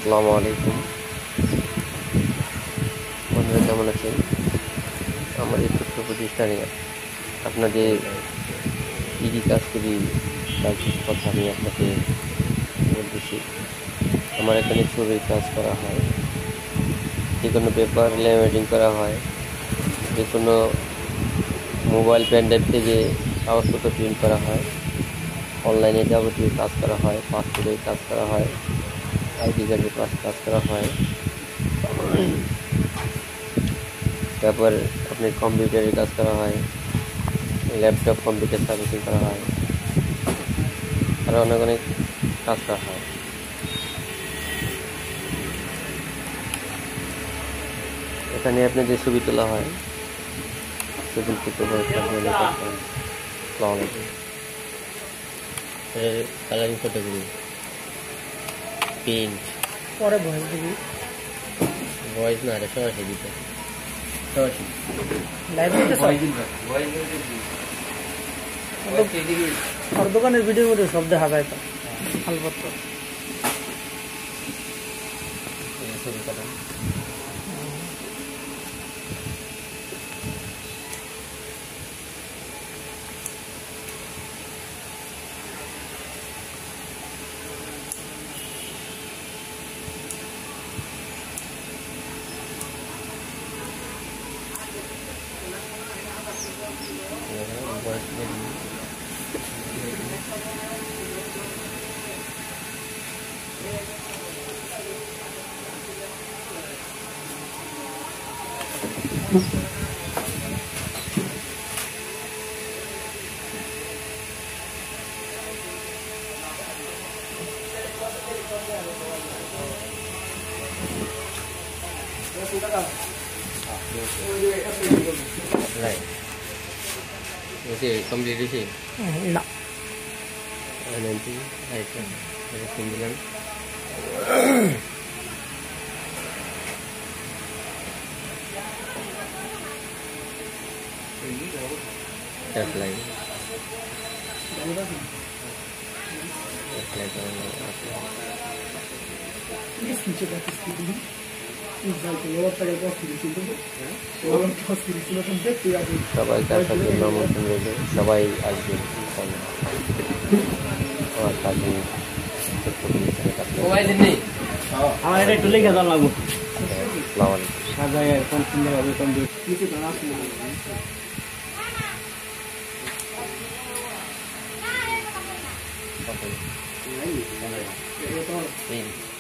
আসসালামু আলাইকুম বন্ধুরা, কেমন আছেন? আমার এই ছোট্ট প্রতিষ্ঠানে আপনাদের কী কী কাজ করি তার কিছু কথা আমি আপনাকে বলতেছি। আমার এখানে ছবির কাজ করা হয়, যে কোনো পেপার ল্যামিনেটিং করা হয়, যে কোনো মোবাইল পেনড্রাইভ থেকে কাগজপত্র প্রিন্ট করা হয়, অনলাইনে যাবতীয় কাজ করা হয়, পাসপোর্টের কাজ করা হয়, আইডি কার্ডের কাজ করা হয়, তারপর আপনার কম্পিউটারের কাজ করা হয়, ল্যাপটপ কম্পিউটার সার্ভিসিং করা হয়, আরও অনেক অনেক কাজ করা হয়। এখানে আপনাদের ছবি তোলা হয়, ছবি তুলতে কালারিং ফটোগুলি প্রিন্ট পরে ভয়েস দিবি, ভয়েস না, এটা সরাসরি দিতে সরাসরি আর দোকানের ভিডিওর মধ্যে সব দেখা যায় তো মালপত্র। ছবি করা কমপ্লিট হয়েছে না দিলাম। অ্যাপ্লাই সবাই তার সাথে আমন্ত্রণ রইল, সবাই আসবে। আমার এটা একটু লিখে দেওয়া লাগবে। আসসালামু আলাইকুম। সাজায় কোন সুন্দর হবে কোন Okay.